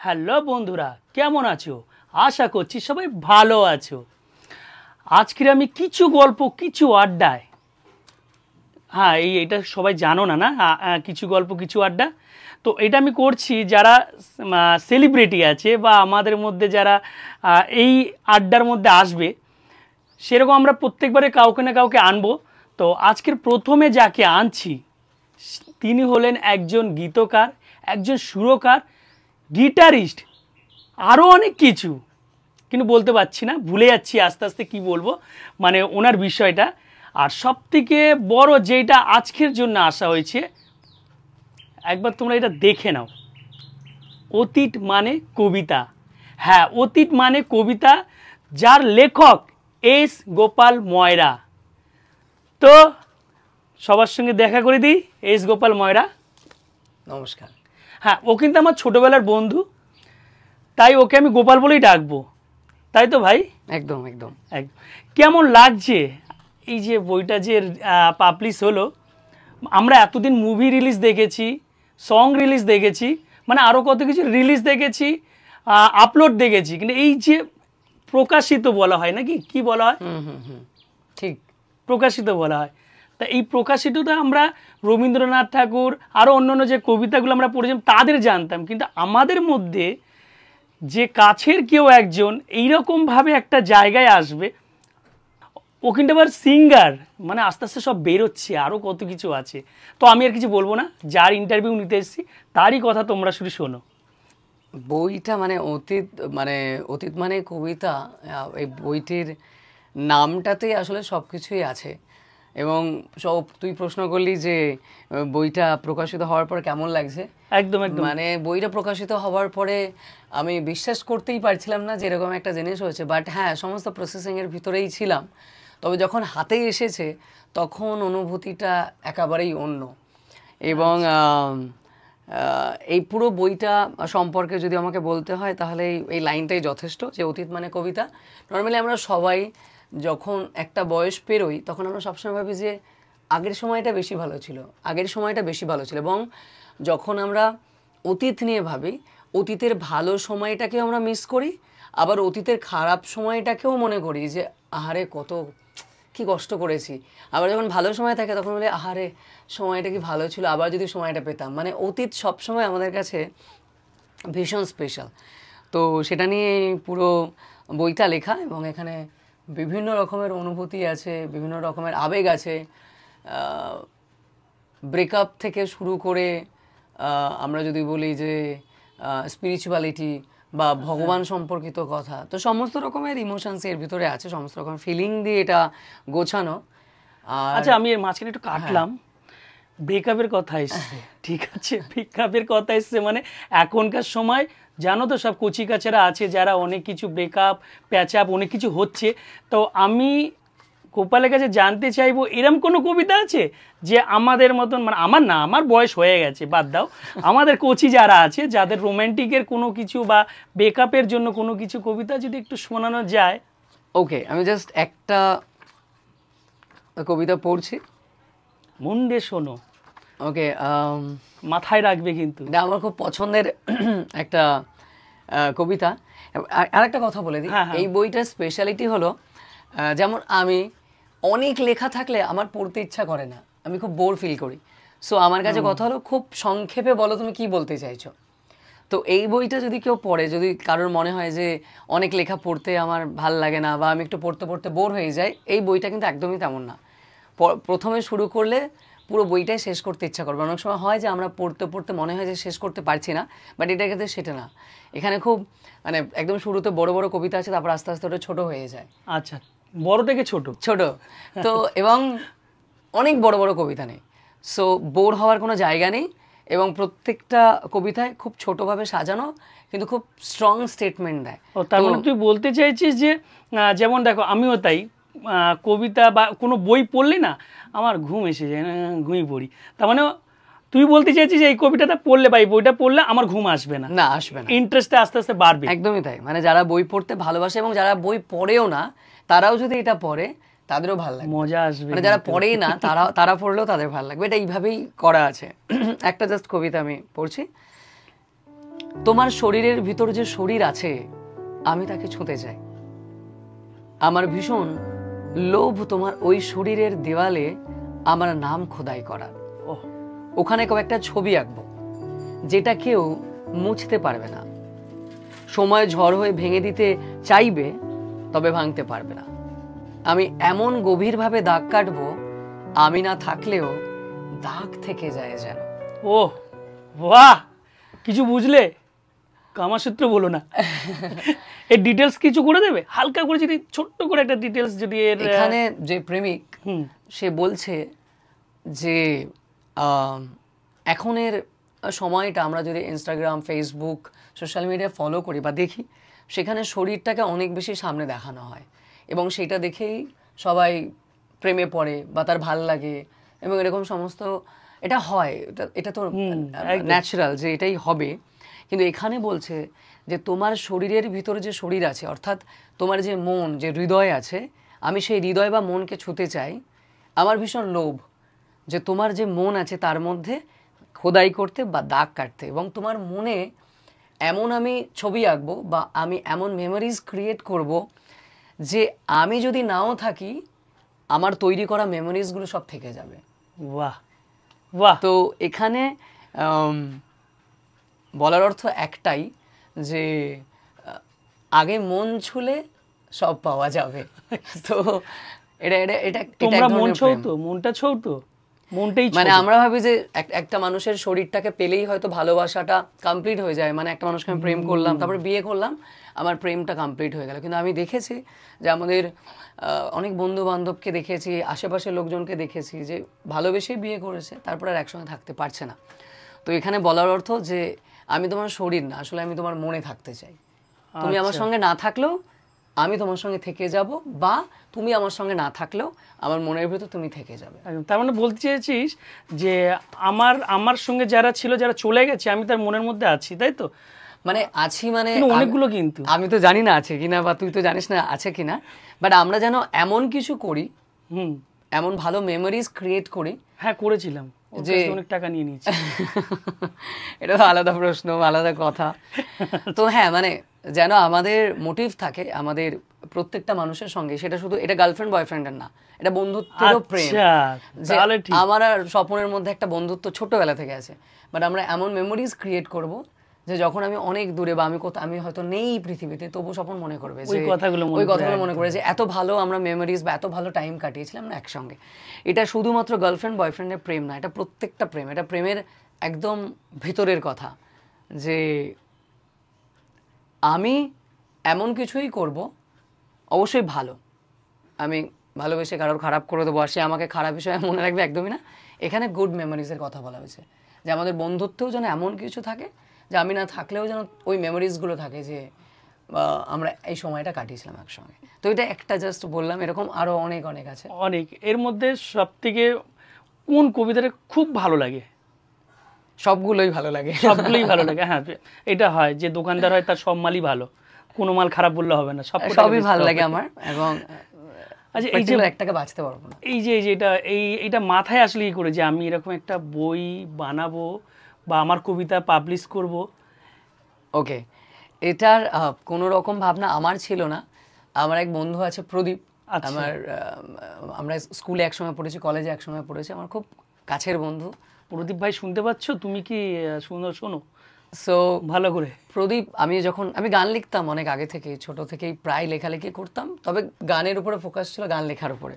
Hello বন্ধুরা, কেমন আছো? আশা করছি সবাই ভালো আছো। আজকের আমি কিছু গল্প কিছু আড্ডায়, হ্যাঁ এটা সবাই জানো না না, কিছু গল্প কিছু আড্ডা। তো এটা আমি করছি যারা সেলিব্রিটি আছে বা আমাদের মধ্যে যারা এই আড্ডার মধ্যে আসবে, সেরকম আমরা প্রত্যেকবারে কাউকে না কাউকে আনবো। তো আজকের প্রথমে যাকে আনছি তিনি হলেন একজন গীতকার, একজন সুরকার, গিটারিস্ট, আরও অনেক কিছু, কিন্তু বলতে পারছি না, ভুলে যাচ্ছি আস্তে আস্তে কি বলবো, মানে ওনার বিষয়টা। আর সবথেকে বড় যেটা আজকের জন্য আসা হয়েছে, একবার তোমরা এটা দেখে নাও। অতীত মানে কবিতা। হ্যাঁ, অতীত মানে কবিতা, যার লেখক এস গোপাল ময়রা। তো সবার সঙ্গে দেখা করে দিই, এস গোপাল ময়রা। নমস্কার। হ্যাঁ, ও কিন্তু আমার ছোটোবেলার বন্ধু, তাই ওকে আমি গোপাল বলেই ডাকবো, তাই তো ভাই? একদম একদম একদম। কেমন লাগছে এই যে বইটা যে পাবলিশ হলো? আমরা এতদিন মুভি রিলিজ দেখেছি, সং রিলিজ দেখেছি, মানে আরও কত কিছু রিলিজ দেখেছি, আপলোড দেখেছি, কিন্তু এই যে প্রকাশিত বলা হয় নাকি, কি বলা হয়? ঠিক, প্রকাশিত বলা হয়। তা এই প্রকাশিতটা আমরা রবীন্দ্রনাথ ঠাকুর আরও অন্যান্য যে কবিতাগুলো আমরা পড়েছিলাম তাদের জানতাম, কিন্তু আমাদের মধ্যে যে কাছের কেউ একজন এইরকমভাবে একটা জায়গায় আসবে, ও কিন্তু আবার সিঙ্গার, মানে আস্তে আস্তে সব বেরোচ্ছে, আরও কত কিছু আছে। তো আমি আর কিছু বলবো না, যার ইন্টারভিউ নিতে এসেছি তারই কথা তোমরা শুধু শোনো। বইটা মানে অতীত মানে কবিতা। এই বইটির নামটাতেই আসলে সব কিছুই আছে। এবং তুই প্রশ্ন করলি যে বইটা প্রকাশিত হওয়ার পর কেমন লাগছে। একদম একদম, মানে বইটা প্রকাশিত হওয়ার পরে আমি বিশ্বাস করতেই পারছিলাম না যে এরকম একটা জিনিস হয়েছে। বাট হ্যাঁ, সমস্ত প্রসেসিংয়ের ভিতরেই ছিলাম। তবে যখন হাতে এসেছে তখন অনুভূতিটা একেবারেই অন্য। এবং এই পুরো বইটা সম্পর্কে যদি আমাকে বলতে হয় তাহলে এই লাইনটাই যথেষ্ট, যে অতীত মানে কবিতা। নর্মালি আমরা সবাই যখন একটা বয়স পেরোই তখন আমরা সবসময় ভাবি যে আগের সময়টা বেশি ভালো ছিল, আগের সময়টা বেশি ভালো ছিল। এবং যখন আমরা অতীত নিয়ে ভাবি, অতীতের ভালো সময়টাকেও আমরা মিস করি, আবার অতীতের খারাপ সময়টাকেও মনে করি যে আহারে কত কি কষ্ট করেছি। আবার যখন ভালো সময় থাকে তখন বলে আহারে সময়টা কি ভালো ছিল, আবার যদি সময়টা পেতাম। মানে অতীত সবসময় আমাদের কাছে ভীষণ স্পেশাল। তো সেটা নিয়ে পুরো বইটা লেখা। এবং এখানে বিভিন্ন রকমের অনুভূতি আছে, বিভিন্ন রকমের আবেগ আছে। ব্রেকআপ থেকে শুরু করে আমরা যদি বলি যে স্পিরিচুয়ালিটি বা ভগবান সম্পর্কিত কথা, তো সমস্ত রকমের ইমোশনস এর ভিতরে আছে, সমস্ত রকম ফিলিং দিয়ে এটা গোছানো। আচ্ছা, আমি এর মাঝখানে একটু কাটলাম। ব্রেকআপের কথা এসছে, ঠিক আছে, ব্রেকআপের কথা এসছে, মানে এখনকার সময় জানো তো সব কচিকাচারা আছে যারা অনেক কিছু ব্রেকআপ প্যাচআপ অনেক কিছু হচ্ছে। তো আমি গোপালের কাছে জানতে চাইবো, এরম কোনো কবিতা আছে যে আমাদের মতন, মানে আমার না, আমার বয়স হয়ে গেছে, বাদ দাও, আমাদের কোচি যারা আছে যাদের রোম্যান্টিকের কোনো কিছু বা ব্রেকআপের জন্য কোনো কিছু কবিতা যদি একটু শোনানো যায়। ওকে, আমি জাস্ট একটা কবিতা পড়ছি, মন দিয়ে শোনো। ওকে, মাথায় রাখবে কিন্তু। এটা আমার খুব পছন্দের একটা কবিতা। আর একটা কথা বলে দিই, এই বইটার স্পেশালিটি হলো, যেমন আমি অনেক লেখা থাকলে আমার পড়তে ইচ্ছা করে না, আমি খুব বোর ফিল করি। সো আমার কাছে কথা হলো খুব সংক্ষেপে বলো তুমি কি বলতে চাইছো। তো এই বইটা যদি কেউ পড়ে, যদি কারোর মনে হয় যে অনেক লেখা পড়তে আমার ভাল লাগে না বা আমি একটু পড়তে পড়তে বোর হয়ে যাই, এই বইটা কিন্তু একদমই তেমন না। প্রথমে শুরু করলে পুরো বইটাই শেষ করতে ইচ্ছা করবে। অনেক সময় হয় যে আমরা পড়তে পড়তে মনে হয় যে শেষ করতে পারছি না, বাট এটার ক্ষেত্রে সেটা না। এখানে খুব মানে একদম শুরুতে বড় বড় কবিতা আছে, তারপর আস্তে আস্তে ওটা ছোট হয়ে যায়। আচ্ছা, বড় থেকে ছোট ছোট তো, এবং অনেক বড় বড় কবিতা নেই। সো বোর হওয়ার কোনো জায়গা নেই। এবং প্রত্যেকটা কবিতায় খুব ছোটোভাবে সাজানো, কিন্তু খুব স্ট্রং স্টেটমেন্ট দেয়। ও, তার মানে তুই বলতে চাইছিস যে যেমন দেখো আমিও তাই, কবিতা বা কোনো বই পড়লে না আমার ঘুম এসে যায়, ঘুমিয়ে পড়ি। তার মানে তুই বলতে চাইছিস যে এই কবিতাটা পড়লে বা এই বইটা পড়লে আমার ঘুম আসবে না? না, আসবে না, ইন্টারেস্টটা আস্তে আস্তে বাড়বে। একদমই তাই। মানে যারা বই পড়তে ভালোবাসে এবং যারা বই পড়েও না তারাও যদি এটা পড়ে তাদেরও ভালো লাগবে, মজা আসবে। মানে যারা পড়েই না তারা পড়লেও তাদের ভালো লাগবে। এটা এইভাবেই করা আছে। একটা জাস্ট কবিতা আমি পড়ছি। তোমার শরীরের ভিতর যে শরীর আছে আমি তাকে ছুঁতে চাই। আমার ভীষণ লোভ তোমার ওই শরীরের দেওয়ালে আমার নাম খোদাই করার। ওখানে কয়েকটা ছবি আঁকবো যেটা কেউ মুছতে পারবে না। সময় ঝড় হয়ে ভেঙে দিতে চাইবে, তবে ভাঙতে পারবে না। আমি এমন গভীরভাবে দাগ কাটবো, আমি না থাকলেও দাগ থেকে যায় যেন। ও বাহ, কিছু বুঝলে? কামাসূত্র বলো না, এর ডিটেলস কিছু করে দেবে হালকা করে, যদি ছোট্ট করে একটা ডিটেলস যদি এর। এখানে যে প্রেমিক সে বলছে যে এখনের সময়টা আমরা যদি Instagram, Facebook, social media follow করি বা দেখি, সেখানে শরীরটাকে অনেক বেশি সামনে দেখানো হয় এবং সেটা দেখেই সবাই প্রেমে পড়ে বা তার ভাল লাগে এবং এরকম সমস্ত এটা হয়। এটা তো ন্যাচারাল যে এটাই হবে। কিন্তু এখানে বলছে যে তোমার শরীরের ভিতরে যে শরীর আছে, অর্থাৎ তোমার যে মন, যে হৃদয় আছে, আমি সেই হৃদয় বা মনকে ছুঁতে চাই। আমার ভীষণ লোভ যে তোমার যে মন আছে তার মধ্যে খোদাই করতে বা দাগ কাটতে, এবং তোমার মনে এমন আমি ছবি আঁকবো বা আমি এমন মেমোরিজ ক্রিয়েট করব যে আমি যদি নাও থাকি, আমার তৈরি করা মেমোরিজগুলো সব থেকে যাবে। বাহ বাহ। তো এখানে বলার অর্থ একটাই যে আগে মন ছুলে সব পাওয়া যাবে। তো এটা এটা এটা তোমরা মন ছৌ তো, মনটা ছৌ তো, মনটাই মানে আমরা ভাবি যে একটা মানুষের শরীরটাকে পেলেই হয়তো ভালোবাসাটা কমপ্লিট হয়ে যায়। মানে একটা মানুষকে আমি প্রেম করলাম, তারপরে বিয়ে করলাম, আমার প্রেমটা কমপ্লিট হয়ে গেল। কিন্তু আমি দেখেছি যে আমাদের অনেক বন্ধু বান্ধবকে দেখেছি, আশেপাশের লোকজনকে দেখেছি যে ভালোবেসেই বিয়ে করেছে, তারপর আর একসঙ্গে থাকতে পারছে না। তো এখানে বলার অর্থ যে আমি তোমার শরীর না, আসলে আমি তোমার মনে থাকতে চাই। তুমি আমার সঙ্গে না থাকলেও আমি তোমার সঙ্গে থেকে যাব, বা তুমি আমার সঙ্গে না থাকলেও আমার মনের ভিতর তুমি থেকে যাবে। তার মানে বলতে চেয়েছিস যে আমার সঙ্গে যারা ছিল, যারা চলে গেছে, আমি তার মনের মধ্যে আছি, তাই তো? মানে আছি মানে অনেকগুলো, কিন্তু আমি তো জানি না আছে কিনা, বা তুই তো জানিস না আছে কিনা, বাট আমরা যেন এমন কিছু করি, এমন ভালো মেমোরিজ ক্রিয়েট করি। হ্যাঁ, করেছিলাম, যে অনেক টাকা নিয়ে নিয়েছি। এটা তো আলাদা প্রশ্ন, আলাদা কথা। তো হ্যাঁ, মানে যেন আমাদের মোটিভ থাকে আমাদের প্রত্যেকটা মানুষের সঙ্গে, সেটা শুধু এটা গার্লফ্রেন্ড বয়ফ্রেন্ডের না, এটা বন্ধুত্বেরও প্রেম। আমার আর স্বপনের মধ্যে একটা বন্ধুত্ব ছোটবেলা থেকে আছে, বাট আমরা এমন মেমোরিজ ক্রিয়েট করব যে যখন আমি অনেক দূরে বা আমি হয়তো নেই পৃথিবীতে, তবু স্বপন মনে করবে যে ওই কথাগুলো মনে করে যে এত ভালো আমরা মেমোরিজ বা এত ভালো টাইম কাটিয়েছিলাম না একসঙ্গে। এটা শুধুমাত্র গার্লফ্রেন্ড বয়ফ্রেন্ডের প্রেম না, এটা প্রত্যেকটা প্রেম, এটা প্রেমের একদম ভেতরের কথা যে আমি এমন কিছুই করব, অবশ্যই ভালো, আমি ভালোবেসে কারোর খারাপ করে দেবো আর সে আমাকে খারাপ হিসেবে মনে রাখবে, একদমই না। এখানে গুড মেমোরিজের কথা বলা হয়েছে, যে আমাদের বন্ধুত্বেও যেন এমন কিছু থাকে যে আমি না থাকলেও যেন ওই মেমোরিজগুলো থাকে যে আমরা এই সময়টা কাটিয়েছিলাম একসঙ্গে। তো এটা একটা জাস্ট বললাম, এরকম আরও অনেক অনেক আছে। অনেক। এর মধ্যে সবথেকে কোন কবিতাটা খুব ভালো লাগে? সবগুলোই ভালো লাগে, সবগুলোই ভালো লাগে। হ্যাঁ, এটা হয় যে দোকানদার হয়, তার সব মালই ভালো, কোনো মাল খারাপ বললে হবে না, সবই ভালো লাগে আমার। এবং আচ্ছা, এই যে একটাকে বাঁচতে পারবো না, এই যে এটা মাথায় আসলে কি করে যে আমি এরকম একটা বই বানাবো বা আমার কবিতা পাবলিশ করব? ওকে, এটার কোনো রকম ভাবনা আমার ছিল না। আমার এক বন্ধু আছে প্রদীপ, আমরা স্কুলে একসময় পড়েছি, কলেজে একসময় পড়েছি, আমার খুব কাছের বন্ধু। প্রদীপ ভাই, শুনতে পাচ্ছ? তুমি কি শোনো? সো ভালো করে। প্রদীপ, আমি গান লিখতাম অনেক আগে থেকেই, ছোট থেকেই প্রায় লেখালেখি করতাম, তবে গানের উপরে ফোকাস ছিল, গান লেখার উপরে।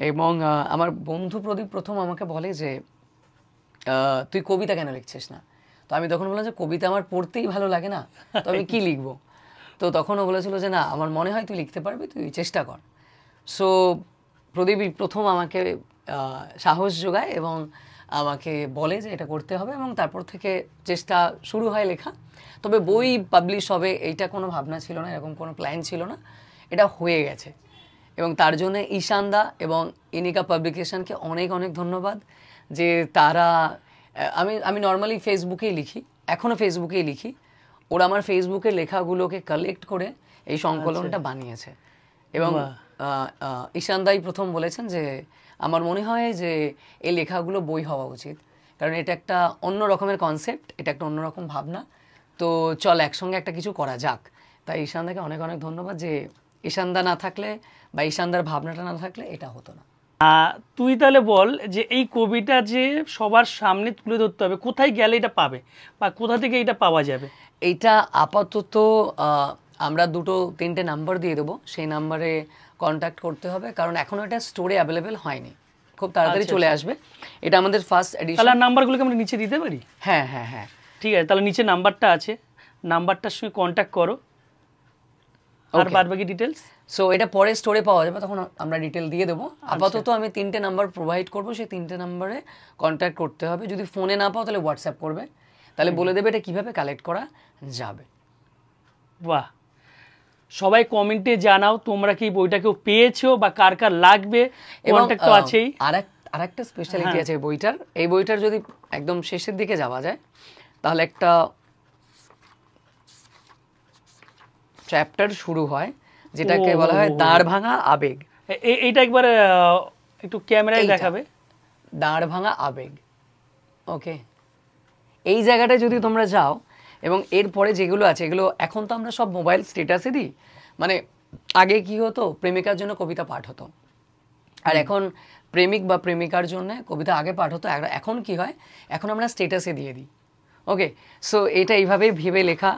এবং আমার বন্ধু প্রদীপ প্রথম আমাকে বলে যে তুই কবিতা কেন লিখছিস না? তো আমি তখন বললাম যে কবিতা আমার পড়তেই ভালো লাগে না, তো আমি কী লিখবো? তো তখন ও বলেছিল যে না, আমার মনে হয় তুই লিখতে পারবি, তুই চেষ্টা কর। সো প্রদীপই প্রথম আমাকে সাহস যোগায় এবং আমাকে বলে যে এটা করতে হবে, এবং তারপর থেকে চেষ্টা শুরু হয় লেখা। তবে বই পাবলিশ হবে এইটা কোনো ভাবনা ছিল না, এরকম কোনো প্ল্যান ছিল না, এটা হয়ে গেছে। এবং তার জন্য ঈশানদা এবং ইনিকা পাবলিকেশনকে অনেক অনেক ধন্যবাদ, যে তারা আমি নর্মালি ফেসবুকেই লিখি, এখনও ফেসবুকেই লিখি, ওরা আমার ফেসবুকের লেখাগুলোকে কালেক্ট করে এই সংকলনটা বানিয়েছে। এবং ঈশানদাই প্রথম বলেছেন যে আমার মনে হয় যে এই লেখাগুলো বই হওয়া উচিত, কারণ এটা একটা অন্য রকমের কনসেপ্ট, এটা একটা অন্যরকম ভাবনা। তো তো চল একসঙ্গে একটা কিছু করা যাক। তাই ঈশানদাকে অনেক অনেক ধন্যবাদ, যে ঈশানদা না থাকলে বা ঈশানদার ভাবনাটা না থাকলে এটা হতো না। তুই তাহলে বল যে এই কবিতা যে সবার সামনে তুলে ধরতে হবে, কোথায় গেলে এটা পাবে বা কোথা থেকে এটা পাওয়া যাবে? এইটা আপাতত আমরা 2-3টে নাম্বার দিয়ে দেবো, সেই নাম্বারে কন্ট্যাক্ট করতে হবে, কারণ এখনো এটা স্টোরে অ্যাভেলেবেল হয়নি, খুব তাড়াতাড়ি চলে আসবে। এটা আমাদের ফার্স্ট এডিশন। তাহলে নাম্বারগুলোকে আমরা নিচে দিতে পারি? হ্যাঁ হ্যাঁ হ্যাঁ, ঠিক আছে, তাহলে নিচে নাম্বারটা আছে, নাম্বারটার সঙ্গে কন্ট্যাক্ট করো, আর বাদ বাকি ডিটেলস। সো এটা পরে স্টোরে পাওয়া যাবে, তখন আমরা ডিটেল দিয়ে দেবো। আপাতত আমি 3টে নাম্বার প্রোভাইড করবো, সেই 3টে নাম্বারে কন্ট্যাক্ট করতে হবে। যদি ফোনে না পাও তাহলে হোয়াটসঅ্যাপ করবে, তাহলে বলে দেবে এটা কীভাবে কালেক্ট করা যাবে। বাহ, সবাই কমেন্টে জানাও তোমরা কি বইটাকেও পেয়েছো বা কার কার লাগবে, কন্ট্যাক্ট তো আছেই। আরেকটা স্পেশালিটি আছে বইটার, এই বইটার যদি একদম শেষের দিকে যাওয়া যায় তাহলে একটা চ্যাপ্টার শুরু হয় যেটাকে বলা হয় দাঁড় ভাঙা আবেগ। এইটা একবার একটু ক্যামেরায় দেখাবে, দাঁড় ভাঙা আবেগ। ওকে, এই জায়গাটায় যদি তোমরা যাও এবং এরপরে যেগুলো আছে এগুলো এখন তো আমরা সব মোবাইল স্ট্যাটাসে দিই, মানে আগে কি হতো প্রেমিকার জন্য কবিতা পাঠ হতো, আর এখন প্রেমিক বা প্রেমিকার জন্য কবিতা আগে পাঠ হতো, এখন কি হয় এখন আমরা স্ট্যাটাসে দিয়ে দিই। ওকে, সো এটা এইভাবেই ভেবে লেখা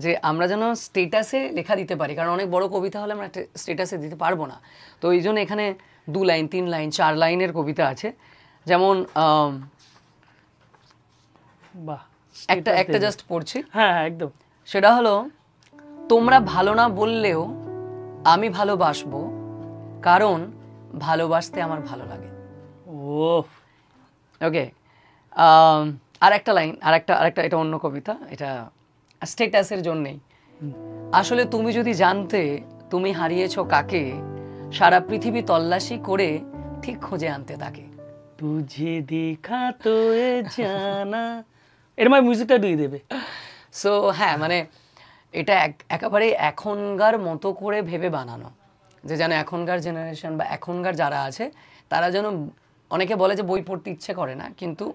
যে আমরা যেন স্ট্যাটাসে লেখা দিতে পারি, কারণ অনেক বড় কবিতা হলে আমরা স্ট্যাটাসে দিতে পারবো না। তো এই জন্য এখানে 2 লাইন 3 লাইন 4 লাইনের কবিতা আছে, যেমন বাহ, একটা জাস্ট পড়ছি। হ্যাঁ হ্যাঁ একদম। সেটা হলো, তোমরা ভালো না বললেও আমি ভালোবাসবো, কারণ ভালোবাসতে আমার ভালো লাগে। ওকে, আর একটা লাইন, আরেকটা এটা অন্য কবিতা, এটা স্ট্যাটাসের জন্যেই। আসলে তুমি যদি জানতে তুমি হারিয়েছো কাকে, সারা পৃথিবী তল্লাশি করে ঠিক খুঁজে আনতে তাকে। তুঝে দেখা তো এ জানা, এর মানে মিউজিকটা দিয়ে দেবে। সো হ্যাঁ, মানে এটা একেবারে এখনকার মতো করে ভেবে বানানো, যে যেন এখনকার জেনারেশন বা এখনকার যারা আছে তারা যেন, অনেকে বলে যে বই পড়তে ইচ্ছে করে না, কিন্তু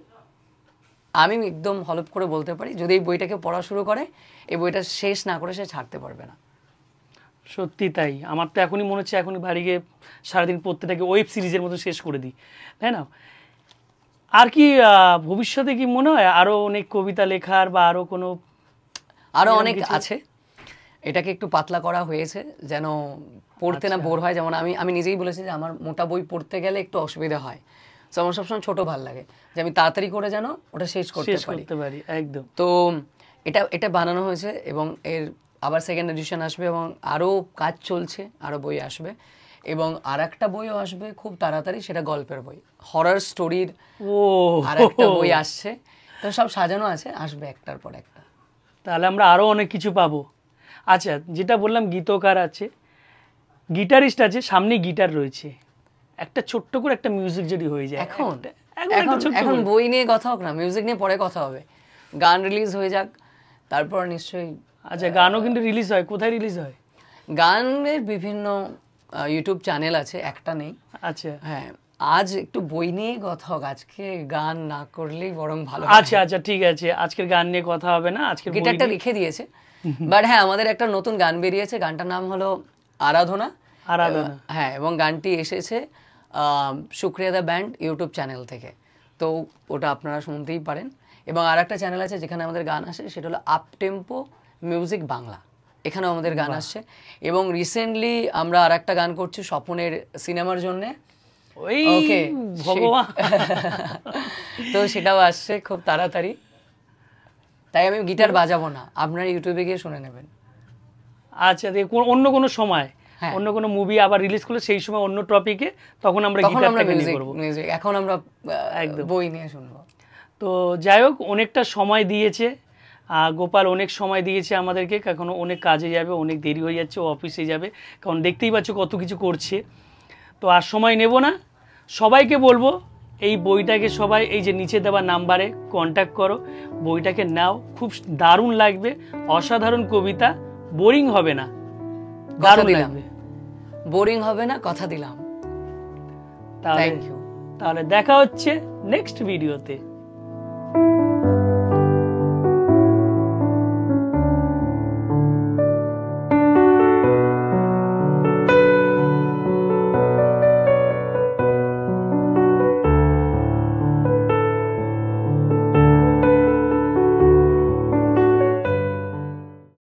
আমি একদম হলপ করে বলতে পারি যদি এই বইটাকে পড়া শুরু করে, এই বইটা শেষ না করে সে ছাড়তে পারবে না। সত্যি তাই, আমার তো এখনই মনে হচ্ছে এখনই বাড়ি গিয়ে সারাদিন পড়তে থাকি, ওয়েব সিরিজের মতো শেষ করে দিই, তাই না? আর কি ভবিষ্যতে কি মনে হয় আরও অনেক কবিতা লেখার বা আরও কোনো? আরও অনেক আছে, এটাকে একটু পাতলা করা হয়েছে যেন পড়তে না বোর হয়। যেমন আমি নিজেই বলেছি যে আমার মোটা বই পড়তে গেলে একটু অসুবিধা হয়, তো আমার সবসময় ছোট ভাল লাগে, যে আমি তাড়াতাড়ি করে যেন ওটা শেষ করতে পারি। একদম। তো এটা বানানো হয়েছে এবং এর আবার সেকেন্ড এডিশন আসবে এবং আরও কাজ চলছে, আরও বই আসবে এবং আর একটা বইও আসবে খুব তাড়াতাড়ি, সেটা গল্পের বই, হরর স্টোরির আর একটা বই আসছে। তো সব সাজানো আছে, আসবে একটার পর একটা। তাহলে আমরা আরও অনেক কিছু পাবো। আচ্ছা, যেটা বললাম গীতকার আছে, গিটারিস্ট আছে, সামনে গিটার রয়েছে, একটা ছোট্ট করে একটা মিউজিক যদি হয়ে যায়। এখন বই নিয়ে কথা হোক না, মিউজিক নিয়ে পরে কথা হবে, গান রিলিজ হয়ে যাক তারপর নিশ্চয়ই। আচ্ছা, গানও কিন্তু রিলিজ হয়, কোথায় রিলিজ হয়? গানের বিভিন্ন ইউটিউব চ্যানেল আছে, একটা নেই। আচ্ছা হ্যাঁ, আজ একটু বই নিয়ে কথা হোক, আজকে গান না করলেই বরং ভালো। আচ্ছা আচ্ছা ঠিক আছে, আজকের গান নিয়ে কথা হবে না, আজকের গিটারটা লিখে দিয়েছে। বাট হ্যাঁ, আমাদের একটা নতুন গান বেরিয়েছে, গানটার নাম হলো আরাধনা। হ্যাঁ, এবং গানটি এসেছে সুক্রিয়াদা ব্যান্ড ইউটিউব চ্যানেল থেকে, তো ওটা আপনারা শুনতেই পারেন। এবং আর একটা চ্যানেল আছে যেখানে আমাদের গান আসে, সেটা হলো আপ টেম্পো মিউজিক বাংলা, এখানেও আমাদের গান আসছে। এবং রিসেন্টলি আমরা আর একটা গান করছি স্বপনের সিনেমার জন্যে, ওকে ভগবান, তো সেটাও আসছে খুব তাড়াতাড়ি। তাই আমি গিটার বাজাবো না, আপনারা ইউটিউবে গিয়ে শুনে নেবেন। আচ্ছা, অন্য কোনো সময় অন্য কোনো মুভি আবার রিলিজ করলে সেই সময় অন্য টপিকে, তখন আমরা গিটারটাকে নিয়ে করব। এখন আমরা একদম বই নিয়ে শুনবো। তো যাই হোক, অনেকটা সময় দিয়েছে গোপাল, অনেক সময় দিয়েছে আমাদেরকে, এখনো অনেক কাজে যাবে, অনেক দেরি হয়ে যাচ্ছে, ও অফিসে যাবে, কারণ দেখতেই পাচ্ছ কত কিছু করছে। তো আর সময় নেব না, সবাইকে বলবো এই বইটাকে সবাই এই যে নিচে দেওয়া নাম্বারে কন্ট্যাক্ট করো, বইটাকে নাও, খুব দারুণ লাগবে, অসাধারণ কবিতা, বোরিং হবে না, দারুণ লাগবে, বোরিং হবে না, কথা দিলাম। তাহলে দেখা হচ্ছে নেক্সট ভিডিওতে।